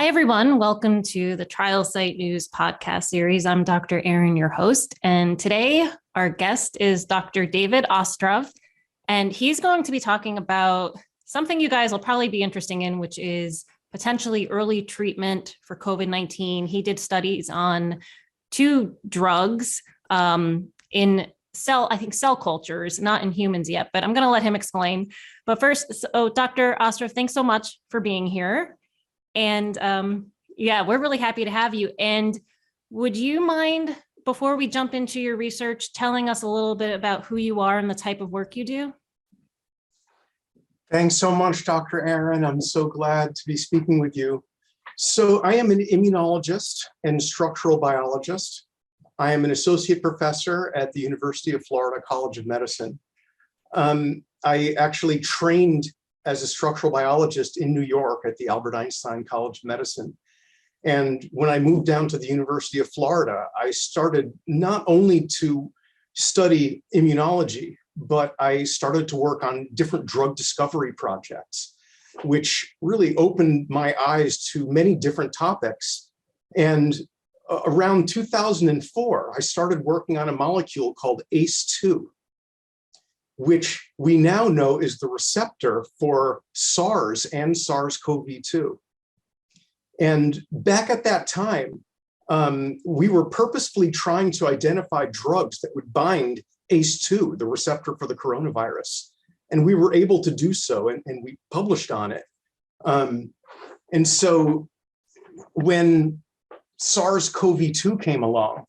Hi, everyone. Welcome to the Trial Site News podcast series. I'm Dr. Erin, your host. And today our guest is Dr. David Ostrov, and he's going to be talking about something you guys will probably be interested in, which is potentially early treatment for COVID-19. He did studies on two drugs in cell cultures, not in humans yet, but I'm going to let him explain. But first, so Dr. Ostrov, thanks so much for being here. And we're really happy to have you. And would you mind, before we jump into your research, telling us a little bit about who you are and the type of work you do? Thanks so much, Dr. Erin. I'm so glad to be speaking with you. So I am an immunologist and structural biologist. I am an associate professor at the University of Florida College of Medicine. I actually trained as a structural biologist in New York at the Albert Einstein College of Medicine. And when I moved down to the University of Florida, I started not only to study immunology, but I started to work on different drug discovery projects, which really opened my eyes to many different topics. And around 2004, I started working on a molecule called ACE2, which we now know is the receptor for SARS and SARS-CoV-2. And back at that time, we were purposefully trying to identify drugs that would bind ACE2, the receptor for the coronavirus. And we were able to do so, and we published on it. And so when SARS-CoV-2 came along,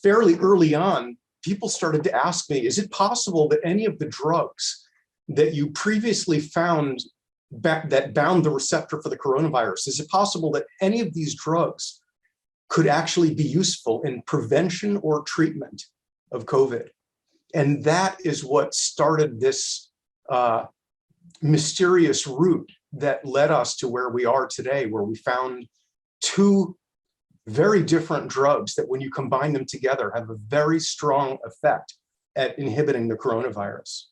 fairly early on, people started to ask me, is it possible that any of the drugs that you previously found that bound the receptor for the coronavirus, is it possible that any of these drugs could actually be useful in prevention or treatment of COVID? And that is what started this mysterious route that led us to where we are today, where we found two very different drugs that when you combine them together have a very strong effect at inhibiting the coronavirus.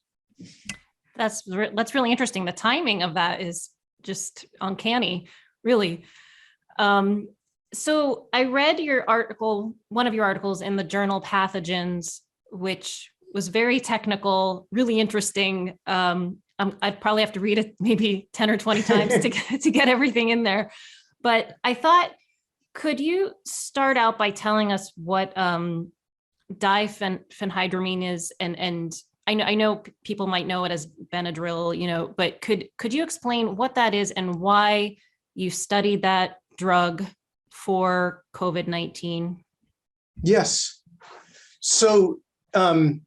That's really interesting. The timing of that is just uncanny, really. So I read your article, one of your articles in the journal Pathogens, which was very technical, really interesting. I'd probably have to read it maybe 10 or 20 times to get everything in there. But I thought, could you start out by telling us what diphenhydramine is? And I know people might know it as Benadryl, but could you explain what that is and why you studied that drug for COVID-19? Yes. So, by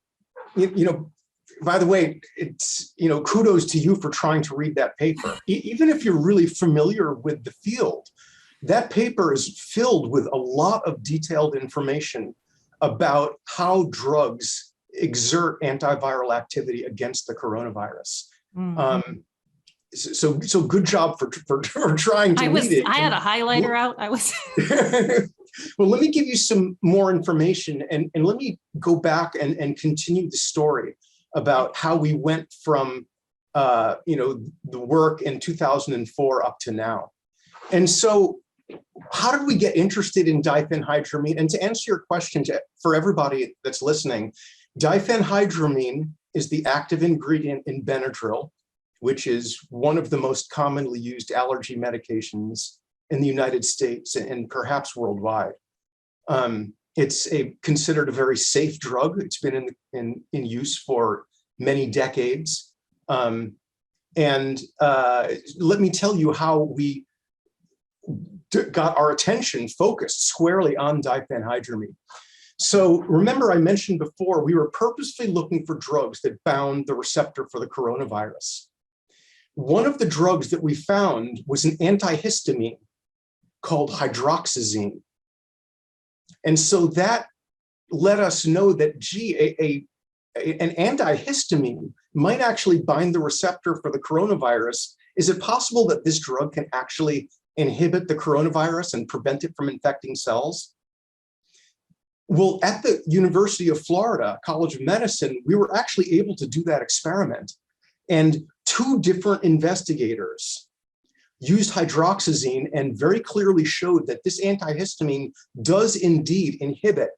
the way, it's, kudos to you for trying to read that paper. Even if you're really familiar with the field, that paper is filled with a lot of detailed information about how drugs exert antiviral activity against the coronavirus. Mm-hmm. So good job for trying to read it. I had a highlighter out. Well, let me give you some more information, and let me go back and continue the story about how we went from the work in 2004 up to now. And so how did we get interested in diphenhydramine? And to answer your question for everybody that's listening, diphenhydramine is the active ingredient in Benadryl, which is one of the most commonly used allergy medications in the United States and perhaps worldwide. It's considered a very safe drug. It's been in use for many decades. And let me tell you how we got our attention focused squarely on diphenhydramine. So remember, I mentioned before, we were purposely looking for drugs that bound the receptor for the coronavirus. One of the drugs that we found was an antihistamine called hydroxyzine. And so that let us know that, an antihistamine might actually bind the receptor for the coronavirus. Is it possible that this drug can actually inhibit the coronavirus and prevent it from infecting cells? Well, at the University of Florida College of Medicine, we were actually able to do that experiment. And two different investigators used hydroxyzine and very clearly showed that this antihistamine does indeed inhibit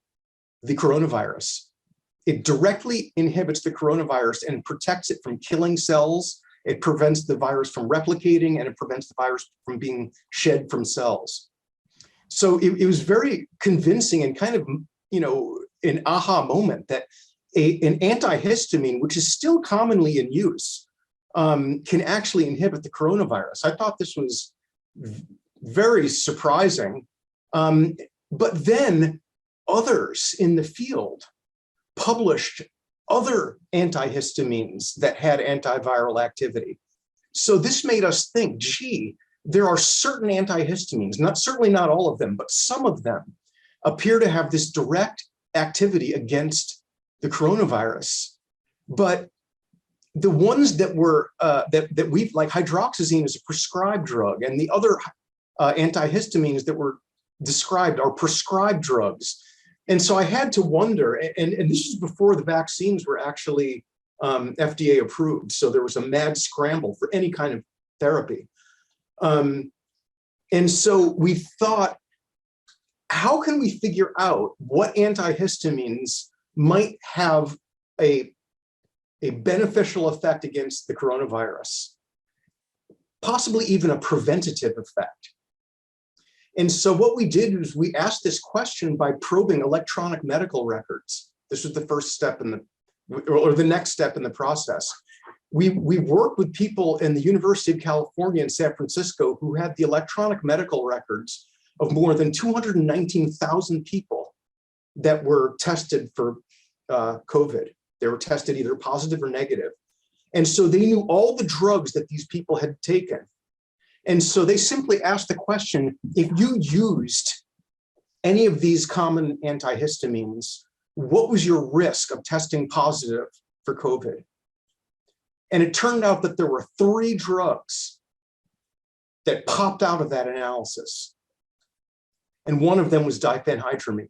the coronavirus. It directly inhibits the coronavirus and protects it from killing cells. It prevents the virus from replicating, and it prevents the virus from being shed from cells. So it was very convincing and kind of, an aha moment that an antihistamine, which is still commonly in use, can actually inhibit the coronavirus. I thought this was very surprising. But then others in the field published other antihistamines that had antiviral activity. So this made us think, gee, there are certain antihistamines, certainly not all of them, but some of them appear to have this direct activity against the coronavirus. But the ones that were that we've, like hydroxyzine is a prescribed drug, and the other antihistamines that were described are prescribed drugs. And so I had to wonder, and this is before the vaccines were actually FDA approved. So there was a mad scramble for any kind of therapy. And so we thought, how can we figure out what antihistamines might have a beneficial effect against the coronavirus, possibly even a preventative effect? And so what we did was we asked this question by probing electronic medical records. This was the first step or the next step in the process. We worked with people in the University of California in San Francisco who had the electronic medical records of more than 219,000 people that were tested for COVID. They were tested either positive or negative. And so they knew all the drugs that these people had taken. And so they simply asked the question, if you used any of these common antihistamines, what was your risk of testing positive for COVID? And it turned out that there were 3 drugs that popped out of that analysis. And one of them was diphenhydramine.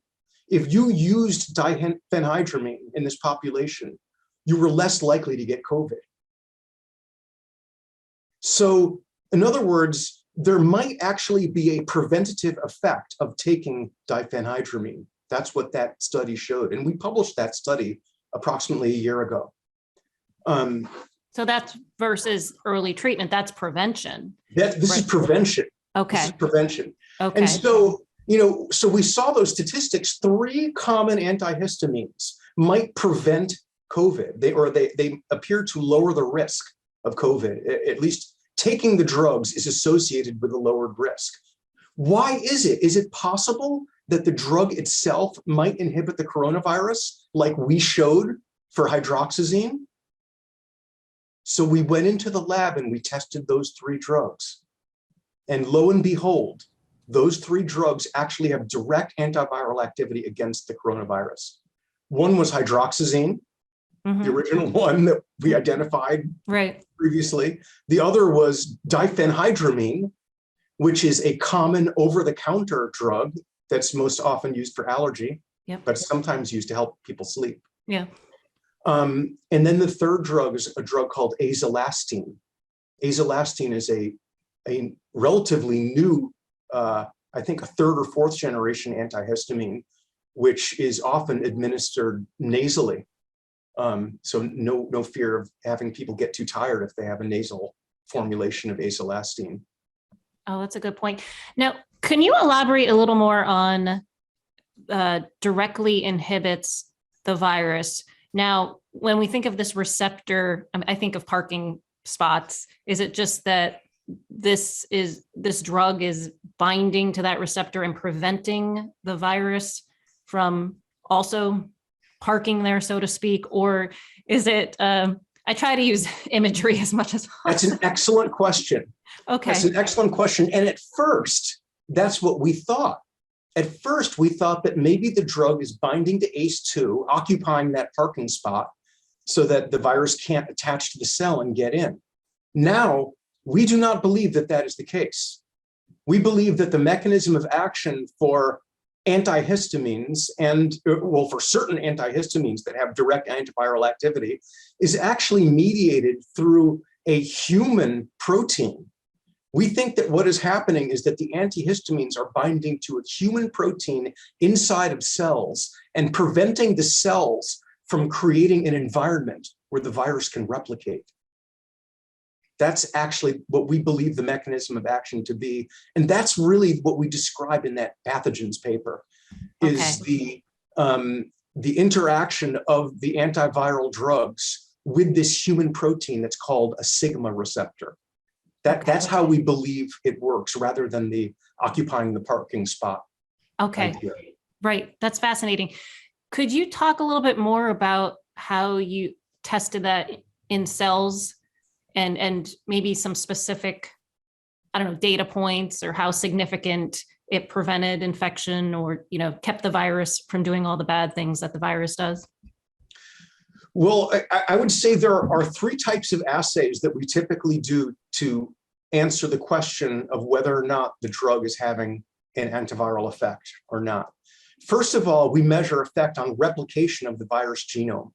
If you used diphenhydramine in this population, you were less likely to get COVID. So, in other words, there might actually be a preventative effect of taking diphenhydramine. That's what that study showed. And we published that study approximately a year ago. So that's versus early treatment. That's prevention. This is prevention. Okay. This is prevention. Okay. And so, so we saw those statistics. 3 common antihistamines might prevent COVID. They appear to lower the risk of COVID. At least taking the drugs is associated with a lowered risk. Why is it? Is it possible that the drug itself might inhibit the coronavirus like we showed for hydroxyzine? So we went into the lab and we tested those 3 drugs. And lo and behold, those 3 drugs actually have direct antiviral activity against the coronavirus. One was hydroxyzine, the original one that we identified previously. The other was diphenhydramine, which is a common over-the-counter drug that's most often used for allergy, but sometimes used to help people sleep. Yeah. And then the third drug is a drug called azolastine. Azolastine is a relatively new, I think a 3rd or 4th generation antihistamine, which is often administered nasally. So no fear of having people get too tired if they have a nasal formulation of azolastine. Oh, that's a good point. Now, can you elaborate a little more on directly inhibits the virus? Now, when we think of this receptor, I think of parking spots. Is it just that this drug is binding to that receptor and preventing the virus from also parking there, so to speak? Or is it, I try to use imagery as much as possible. That's an excellent question. Okay. That's an excellent question. And at first, that's what we thought. At first, we thought that maybe the drug is binding to ACE2, occupying that parking spot so that the virus can't attach to the cell and get in. Now, we do not believe that that is the case. We believe that the mechanism of action for antihistamines and, well, for certain antihistamines that have direct antiviral activity is actually mediated through a human protein We think that what is happening is that the antihistamines are binding to a human protein inside of cells and preventing the cells from creating an environment where the virus can replicate. That's actually what we believe the mechanism of action to be. And that's really what we describe in that pathogens paper, is the interaction of the antiviral drugs with this human protein that's called a sigma receptor. That's how we believe it works, rather than the occupying the parking spot. Okay, right. That's fascinating. Could you talk a little bit more about how you tested that in cells, and maybe some specific, I don't know, data points, or how significant it prevented infection, or, kept the virus from doing all the bad things that the virus does? Well, I would say there are three types of assays that we typically do to answer the question of whether or not the drug is having an antiviral effect or not. First of all, we measure effect on replication of the virus genome.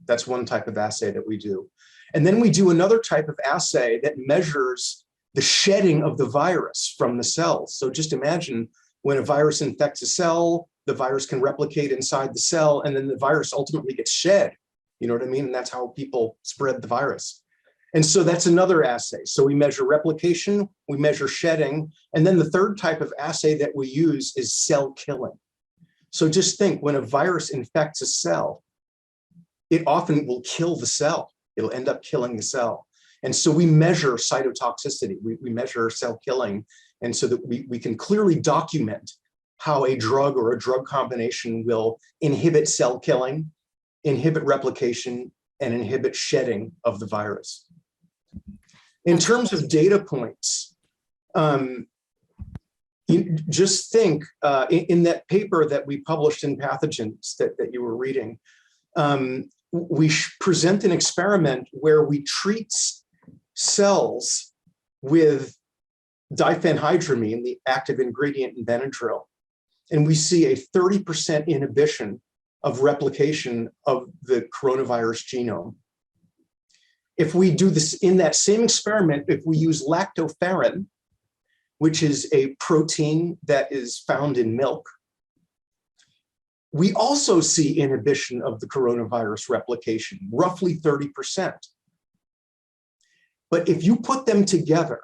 That's one type of assay that we do. And then we do another type of assay that measures the shedding of the virus from the cells. So just imagine when a virus infects a cell, the virus can replicate inside the cell, and then the virus ultimately gets shed. You know what I mean? And that's how people spread the virus. And so that's another assay. So we measure replication, we measure shedding, and then the third type of assay that we use is cell killing. So just think, when a virus infects a cell, it often will kill the cell. It'll end up killing the cell. And so we measure cytotoxicity, we measure cell killing, and so that we can clearly document how a drug or a drug combination will inhibit cell killing, inhibit replication, and inhibit shedding of the virus. In terms of data points, you just think in that paper that we published in Pathogens that you were reading, we present an experiment where we treat cells with diphenhydramine, the active ingredient in Benadryl, and we see a 30% inhibition of replication of the coronavirus genome. If we do this in that same experiment, if we use lactoferrin, which is a protein that is found in milk, we also see inhibition of the coronavirus replication, roughly 30%. But if you put them together,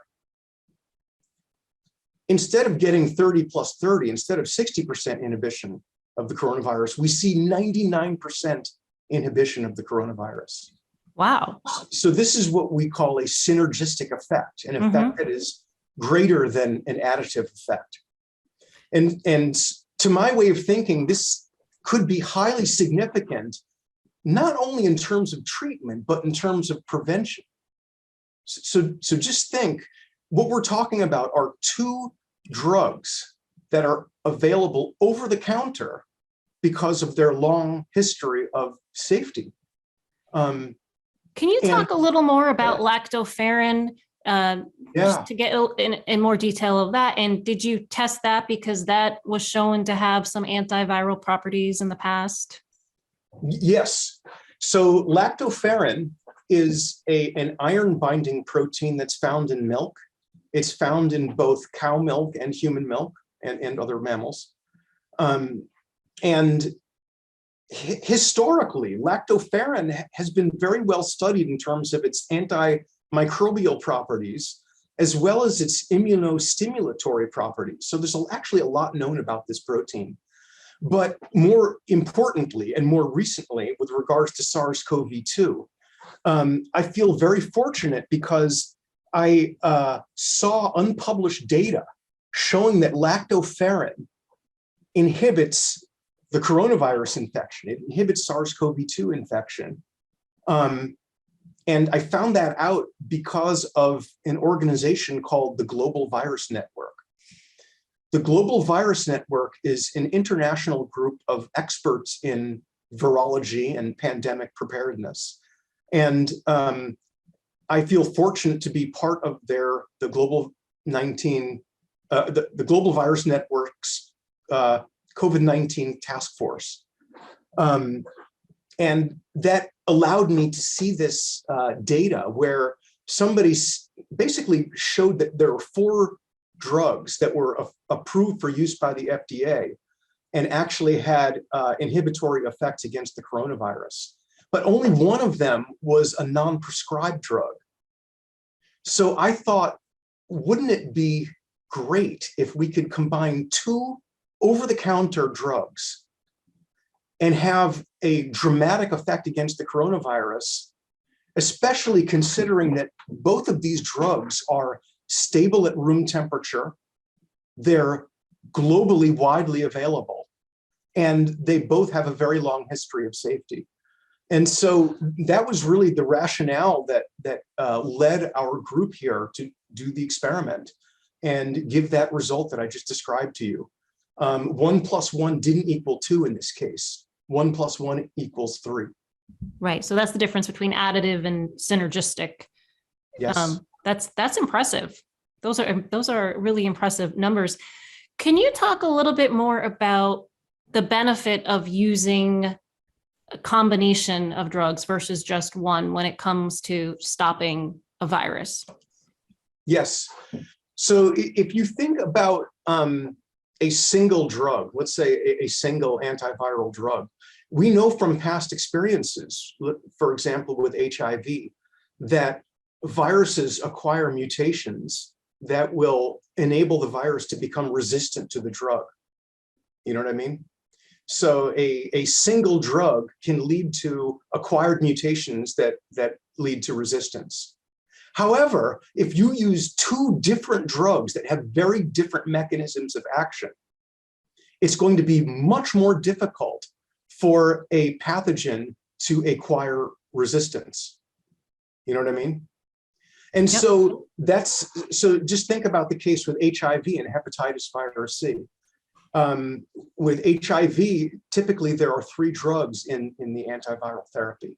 instead of getting 30 plus 30, instead of 60% inhibition of the coronavirus, we see 99% inhibition of the coronavirus. Wow. So this is what we call a synergistic effect, an effect that is greater than an additive effect. And to my way of thinking, this could be highly significant, not only in terms of treatment, but in terms of prevention. So just think, what we're talking about are two drugs that are available over the counter because of their long history of safety. Can you talk a little more about lactoferrin, just to get in more detail of that? And did you test that because that was shown to have some antiviral properties in the past? Yes. So lactoferrin is an iron-binding protein that's found in milk. It's found in both cow milk and human milk and other mammals. And historically, lactoferrin has been very well studied in terms of its antimicrobial properties, as well as its immunostimulatory properties. So there's actually a lot known about this protein. But more importantly, and more recently, with regards to SARS-CoV-2, I feel very fortunate because I saw unpublished data showing that lactoferrin inhibits the coronavirus infection. It inhibits SARS-CoV-2 infection. And I found that out because of an organization called the Global Virus Network. The Global Virus Network is an international group of experts in virology and pandemic preparedness. And I feel fortunate to be part of the Global Virus Network's COVID-19 task force. And that allowed me to see this data where somebody basically showed that there were 4 drugs that were approved for use by the FDA and actually had inhibitory effects against the coronavirus. But only one of them was a non-prescribed drug. So I thought, wouldn't it be great if we could combine 2 over-the-counter drugs and have a dramatic effect against the coronavirus, especially considering that both of these drugs are stable at room temperature, they're globally widely available, and they both have a very long history of safety. And so that was really the rationale that led our group here to do the experiment and give that result that I just described to you. 1 + 1 didn't equal 2 in this case. 1 + 1 = 3. Right. So that's the difference between additive and synergistic. Yes. That's impressive. Those are really impressive numbers. Can you talk a little bit more about the benefit of using a combination of drugs versus just one when it comes to stopping a virus? Yes. So if you think about a single drug, let's say a single antiviral drug, we know from past experiences, for example, with HIV, that viruses acquire mutations that will enable the virus to become resistant to the drug. You know what I mean? So a single drug can lead to acquired mutations that lead to resistance. However, if you use 2 different drugs that have very different mechanisms of action, it's going to be much more difficult for a pathogen to acquire resistance. You know what I mean? And Yep. so just think about the case with HIV and hepatitis virus C. With HIV, typically there are 3 drugs in the antiviral therapy.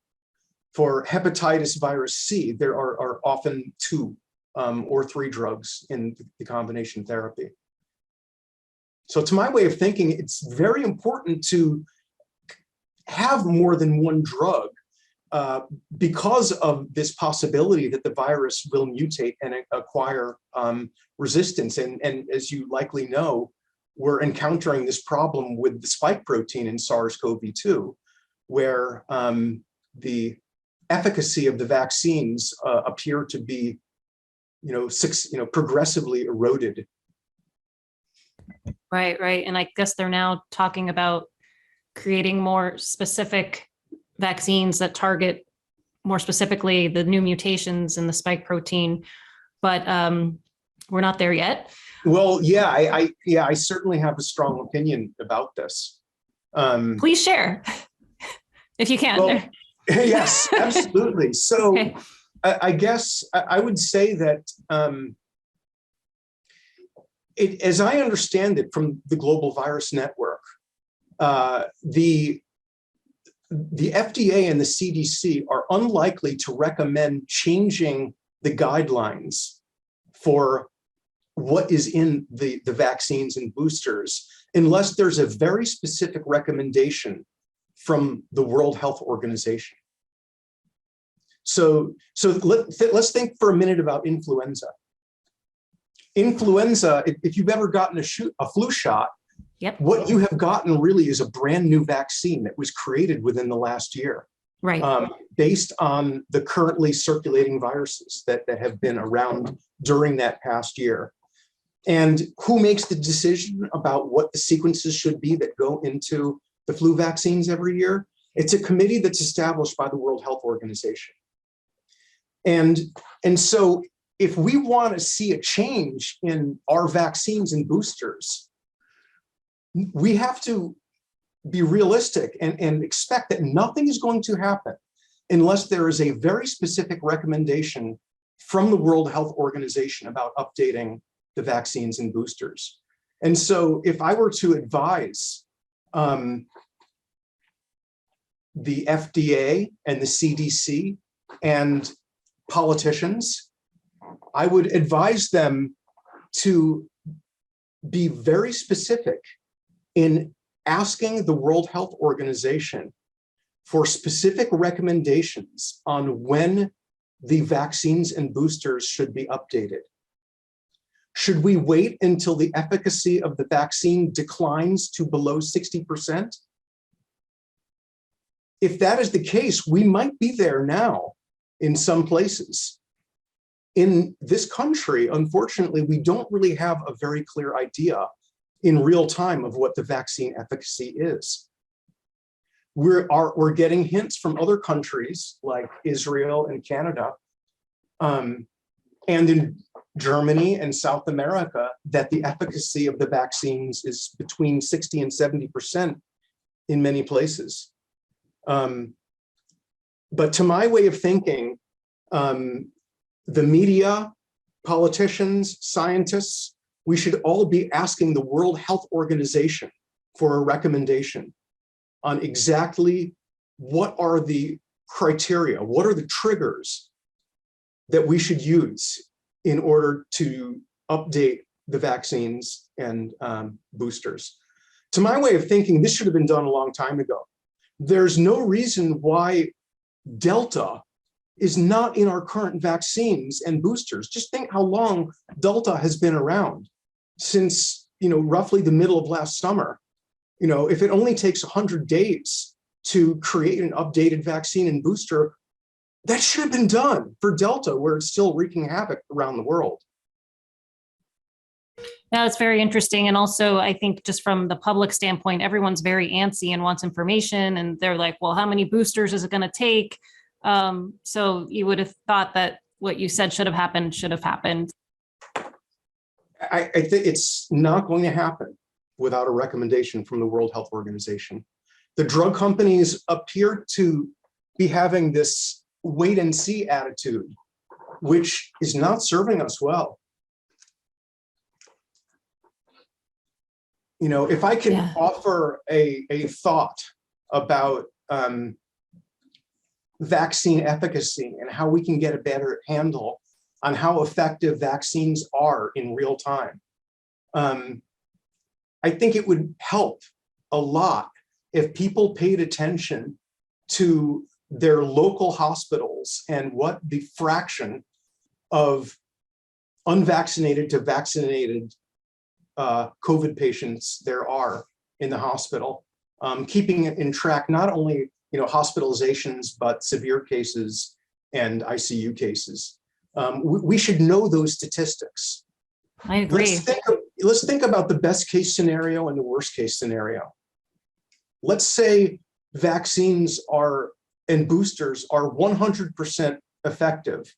For hepatitis virus C, there are often 2 or 3 drugs in the combination therapy. So to my way of thinking, it's very important to have more than one drug because of this possibility that the virus will mutate and acquire resistance. And as you likely know, we're encountering this problem with the spike protein in SARS-CoV-2, where the efficacy of the vaccines appear to be, progressively eroded. Right. And I guess they're now talking about creating more specific vaccines that target more specifically the new mutations in the spike protein, but we're not there yet. Well, yeah, I certainly have a strong opinion about this. Please share if you can. Well, yes, absolutely. So Okay. I guess I would say that as I understand it from the Global Virus Network, the FDA and the CDC are unlikely to recommend changing the guidelines for what is in the vaccines and boosters unless there's a very specific recommendation from the World Health Organization. So let's think for a minute about influenza. Influenza, if you've ever gotten a flu shot, Yep. what you have gotten really is a brand new vaccine that was created within the last year, Right. based on the currently circulating viruses that have been around during that past year. And who makes the decision about what the sequences should be that go into the flu vaccines every year? It's a committee that's established by the World Health Organization. And so if we want to see a change in our vaccines and boosters, we have to be realistic and expect that nothing is going to happen unless there is a very specific recommendation from the World Health Organization about updating the vaccines and boosters. And so if I were to advise the FDA and the CDC and politicians, I would advise them to be very specific in asking the World Health Organization for specific recommendations on when the vaccines and boosters should be updated? Should we wait until the efficacy of the vaccine declines to below 60%? If that is the case, we might be there now in some places. In this country, unfortunately, we don't really have a very clear idea in real time of what the vaccine efficacy is. We're getting hints from other countries like Israel and Canada, and in Germany and South America, that the efficacy of the vaccines is between 60 and 70% in many places. But to my way of thinking, the media, politicians, scientists, we should all be asking the World Health Organization for a recommendation on exactly what are the criteria, what are the triggers that we should use in order to update the vaccines and boosters. To my way of thinking, this should have been done a long time ago. There's no reason why Delta is not in our current vaccines and boosters. Just think how long Delta has been around, since roughly the middle of last summer. If it only takes 100 days to create an updated vaccine and booster, that should have been done for Delta, where it's still wreaking havoc around the world. Now, it's very interesting. And also, I think just from the public standpoint, everyone's very antsy and wants information. And they're like, well, how many boosters is it going to take? So you would have thought that what you said should have happened. I think it's not going to happen without a recommendation from the World Health Organization. The drug companies appear to be having this wait and see attitude, which is not serving us well. If I can offer a thought about vaccine efficacy and how we can get a better handle on how effective vaccines are in real time, I think it would help a lot if people paid attention to their local hospitals and what the fraction of unvaccinated to vaccinated COVID patients there are in the hospital, keeping it in track, not only hospitalizations, but severe cases and ICU cases. We should know those statistics. I agree. Let's think about the best case scenario and the worst case scenario. Let's say vaccines and boosters are 100% effective,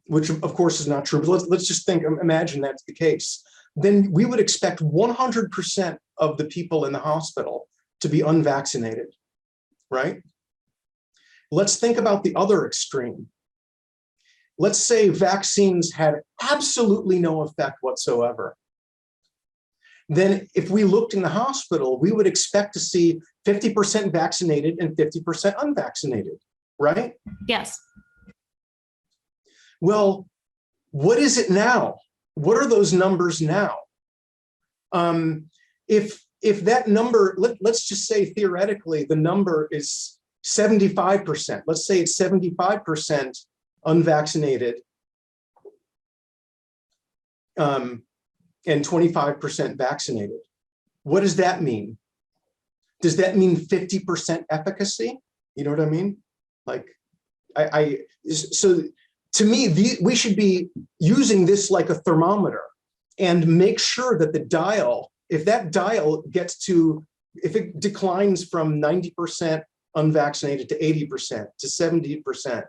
which of course is not true, but let's just imagine that's the case. Then we would expect 100% of the people in the hospital to be unvaccinated, right? Let's think about the other extreme. Let's say vaccines had absolutely no effect whatsoever. Then if we looked in the hospital, we would expect to see 50% vaccinated and 50% unvaccinated, right? Yes. Well, what is it now? What are those numbers now? If that number, let's just say theoretically, the number is 75%. Let's say it's 75% unvaccinated and 25% vaccinated. What does that mean? Does that mean 50% efficacy? You know what I mean? So to me, we should be using this like a thermometer and make sure that the dial, if that dial if it declines from 90% unvaccinated to 80% to 70%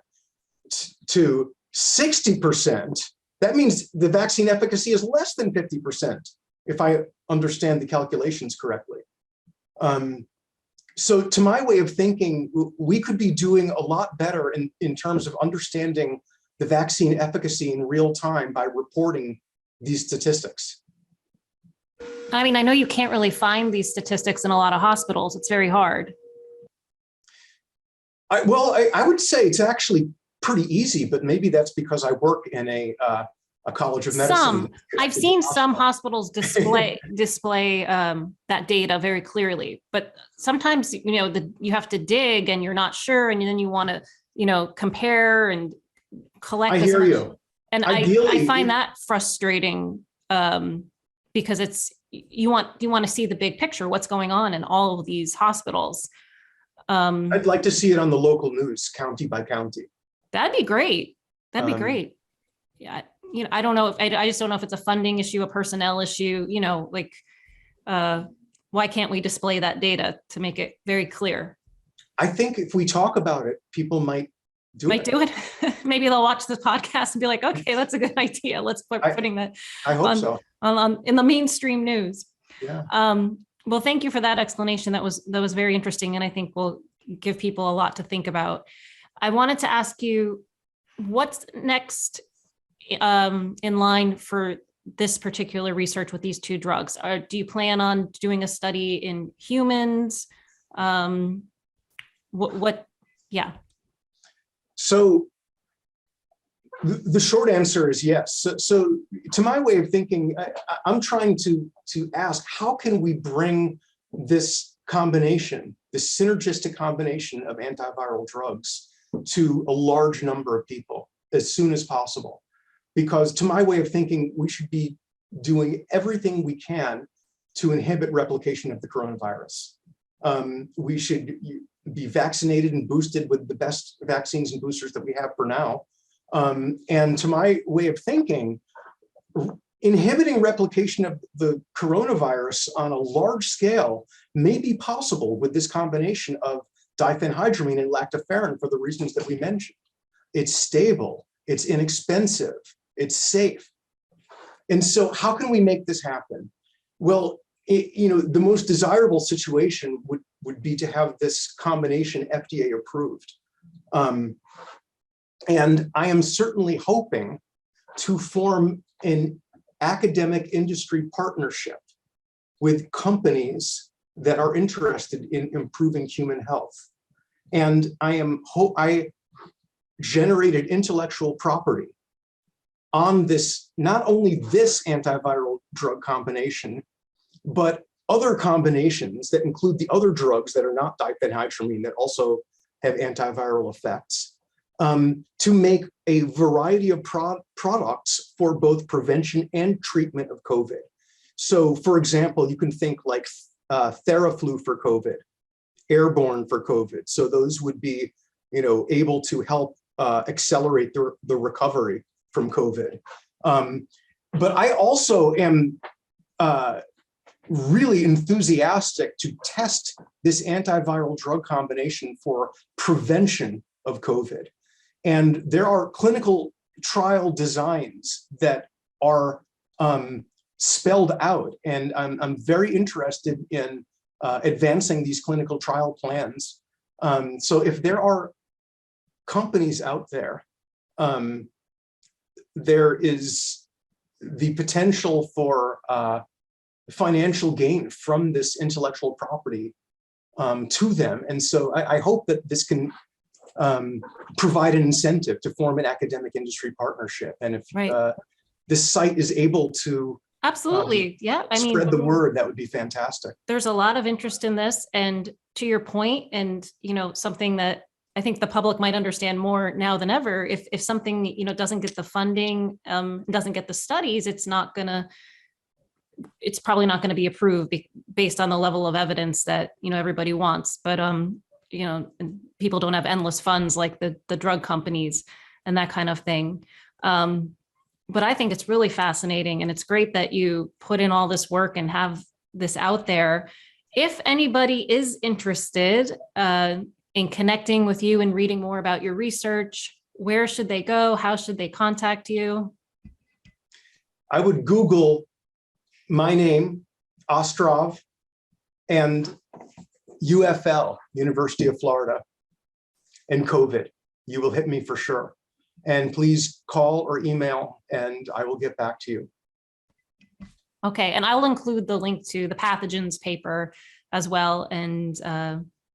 to 60%, that means the vaccine efficacy is less than 50%, if I understand the calculations correctly. So to my way of thinking, we could be doing a lot better in terms of understanding the vaccine efficacy in real time by reporting these statistics. I mean, I know you can't really find these statistics in a lot of hospitals. It's very hard. I would say it's actually pretty easy, but maybe that's because I work in a college of medicine. I've seen some hospitals display that data very clearly, but sometimes you have to dig and you're not sure, and then you want to compare and collect. I as hear much- you. And Ideally, I find that frustrating because you want to see the big picture, what's going on in all of these hospitals. I'd like to see it on the local news, county by county. That'd be great. That'd be great. Yeah. I don't know if I just don't know if it's a funding issue, a personnel issue, why can't we display that data to make it very clear? I think if we talk about it, people might do it. Maybe they'll watch this podcast and be like, okay, that's a good idea. Let's put putting that I hope so. on in the mainstream news. Yeah. Well, thank you for that explanation. That was very interesting. And I think will give people a lot to think about. I wanted to ask you, what's next in line for this particular research with these two drugs? Do you plan on doing a study in humans? Yeah. So the short answer is yes. So to my way of thinking, I'm trying to ask, how can we bring this combination, this synergistic combination of antiviral drugs to a large number of people as soon as possible? Because to my way of thinking, we should be doing everything we can to inhibit replication of the coronavirus. We should be vaccinated and boosted with the best vaccines and boosters that we have for now. And to my way of thinking, inhibiting replication of the coronavirus on a large scale may be possible with this combination of diphenhydramine and lactoferrin for the reasons that we mentioned. It's stable, it's inexpensive, it's safe. And so how can we make this happen? Well, the most desirable situation would be to have this combination FDA approved. And I am certainly hoping to form an academic industry partnership with companies that are interested in improving human health. And I generated intellectual property on this, not only this antiviral drug combination, but other combinations that include the other drugs that are not diphenhydramine that also have antiviral effects, to make a variety of products for both prevention and treatment of COVID. So for example, you can think like Theraflu for COVID, airborne for COVID. So those would be, able to help accelerate the recovery from COVID. But I also am really enthusiastic to test this antiviral drug combination for prevention of COVID. And there are clinical trial designs that are spelled out. And I'm very interested in advancing these clinical trial plans. So if there are companies out there, there is the potential for financial gain from this intellectual property to them. And so I hope that this can provide an incentive to form an academic industry partnership. And if this site is able to absolutely, spread the word, that would be fantastic. There's a lot of interest in this, and to your point, and something that I think the public might understand more now than ever. If something doesn't get the funding, doesn't get the studies, it's probably not going to be approved based on the level of evidence that everybody wants. But people don't have endless funds like the drug companies and that kind of thing. But I think it's really fascinating, and it's great that you put in all this work and have this out there. If anybody is interested in connecting with you and reading more about your research, where should they go? How should they contact you? I would Google my name, Ostrov, and UFL, University of Florida, and COVID. You will hit me for sure. And please call or email, and I will get back to you. Okay, and I'll include the link to the pathogens paper as well, and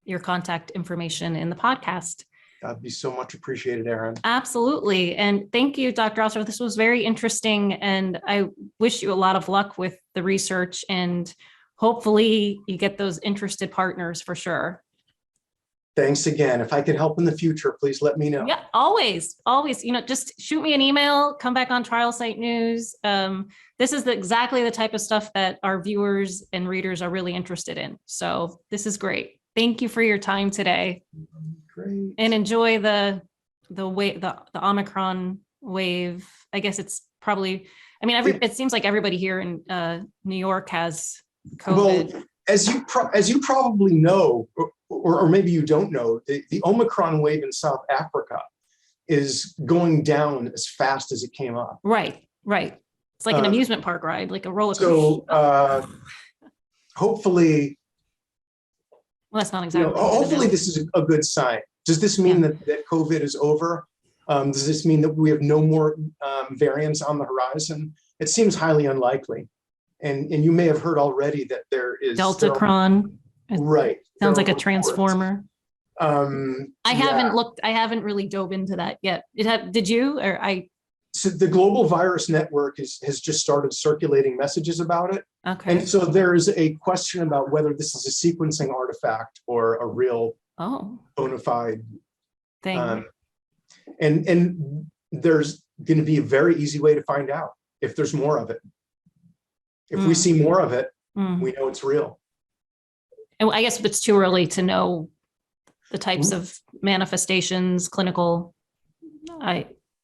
your contact information in the podcast. That'd be so much appreciated, Erin. Absolutely. And thank you, Dr. Ostrov. This was very interesting, and I wish you a lot of luck with the research, and hopefully you get those interested partners for sure. Thanks again. If I could help in the future, please let me know. Yeah, always, just shoot me an email, come back on Trial Site News. This is exactly the type of stuff that our viewers and readers are really interested in. So this is great. Thank you for your time today. Great. And enjoy the Omicron wave. I guess it's probably, it seems like everybody here in New York has COVID. Well, as you probably know, or maybe you don't know, the Omicron wave in South Africa is going down as fast as it came up. Right. It's like an amusement park ride, like a roller coaster. So hopefully, well, that's not exactly. Hopefully this is a good sign. Does this mean that COVID is over? Does this mean that we have no more variants on the horizon? It seems highly unlikely. And you may have heard already that there is Deltacron. Right. Sounds like a transformer. I haven't really dove into that yet. Did you, or I? So the Global Virus Network has just started circulating messages about it. Okay. And so there is a question about whether this is a sequencing artifact or a real bona fide thing. And there's going to be a very easy way to find out if there's more of it. If we see more of it, we know it's real. And I guess it's too early to know the types of manifestations, clinical.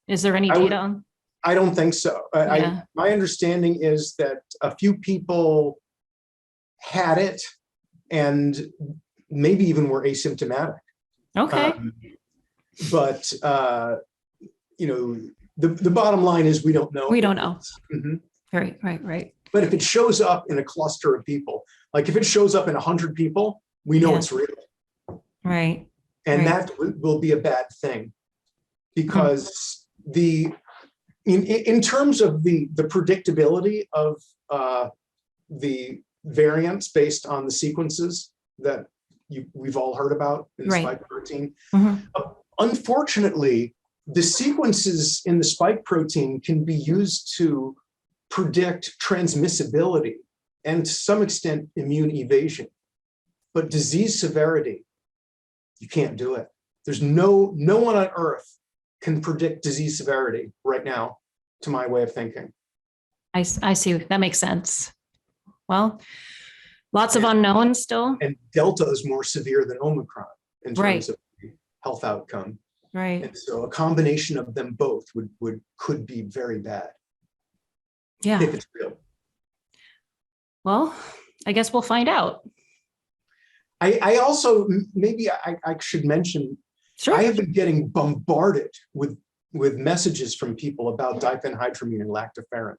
Is there any data on? I don't think so. My understanding is that a few people had it and maybe even were asymptomatic. Okay. But the bottom line is we don't know. We don't know. Mm-hmm. Right. But if it shows up in a cluster of people, like if it shows up in 100 people, we know it's real. Right. And that will be a bad thing, because in terms of the predictability of the variants based on the sequences that we've all heard about in the spike protein, unfortunately, the sequences in the spike protein can be used to predict transmissibility and to some extent immune evasion, but disease severity, you can't do it. There's no one on earth can predict disease severity right now, to my way of thinking. I see. That makes sense. Well, lots of unknowns still. And Delta is more severe than Omicron in terms of health outcome. Right. And so a combination of them both could be very bad. Yeah. If it's real. Well, I guess we'll find out. I also, maybe I should mention, I have been getting bombarded with messages from people about diphenhydramine and lactoferrin.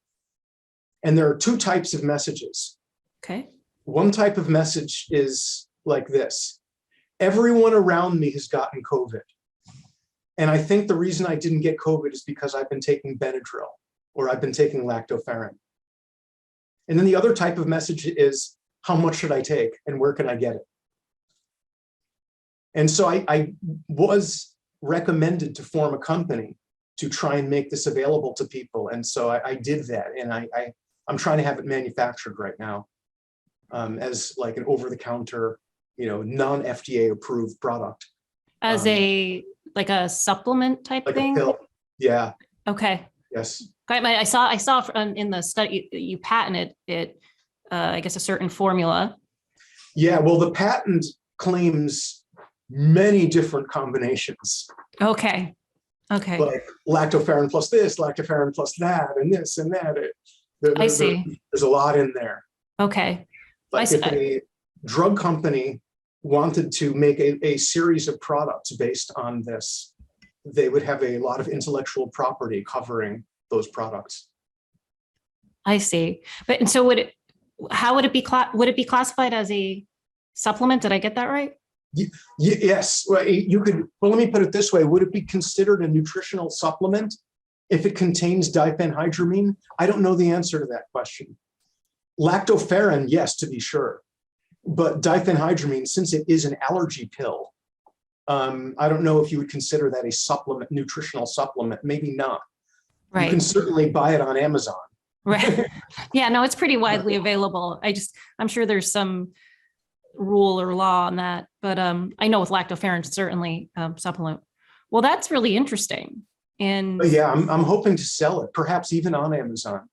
And there are two types of messages. Okay. One type of message is like this: everyone around me has gotten COVID. And I think the reason I didn't get COVID is because I've been taking Benadryl or I've been taking lactoferrin. And then the other type of message is, how much should I take and where can I get it? And so I was recommended to form a company to try and make this available to people. And so I did that. And I'm trying to have it manufactured right now as like an over-the-counter, non-FDA approved product. As a supplement type like thing? A pill. Yeah. Okay. Yes. I saw in the study you patented it, I guess a certain formula. Yeah, well, the patent claims many different combinations. Okay. Like lactoferrin plus this, lactoferrin plus that, and this and that. I see. There's a lot in there. Okay. Like if a drug company wanted to make a series of products based on this, they would have a lot of intellectual property covering those products. I see. But so would it be classified as a supplement? Did I get that right? Yes. Well, let me put it this way. Would it be considered a nutritional supplement if it contains diphenhydramine? I don't know the answer to that question. Lactoferrin, yes, to be sure. But diphenhydramine, since it is an allergy pill, I don't know if you would consider that a supplement, nutritional supplement. Maybe not. Right. You can certainly buy it on Amazon. Right. Yeah, no, it's pretty widely available. I'm sure there's some rule or law on that. but I know with lactoferrin, certainly supplement. Well, that's really interesting. And But yeah, I'm hoping to sell it, perhaps even on Amazon.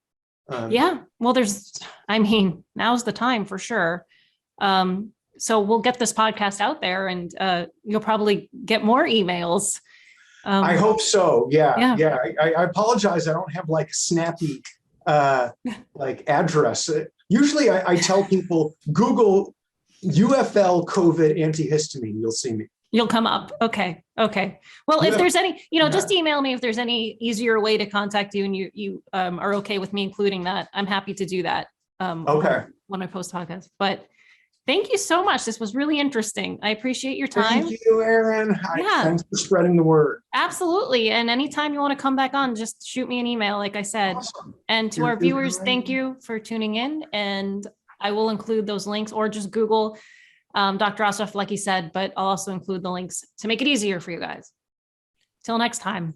yeah, well, now's the time for sure. So we'll get this podcast out there, and you'll probably get more emails. I hope so. Yeah. Yeah. I apologize. I don't have like a snappy like address. Usually I tell people Google UFL COVID antihistamine. You'll see me. You'll come up. Okay. Well, if there's any, just email me if there's any easier way to contact you, and you are okay with me including that. I'm happy to do that. Okay. When I post podcasts. But thank you so much. This was really interesting. I appreciate your time. Thank you, Erin. Yeah. Thanks for spreading the word. Absolutely. And anytime you want to come back on, just shoot me an email, like I said. Awesome. And to our viewers, thank you for tuning in. And I will include those links, or just Google Dr. Ostrov, like he said, but I'll also include the links to make it easier for you guys. Till next time.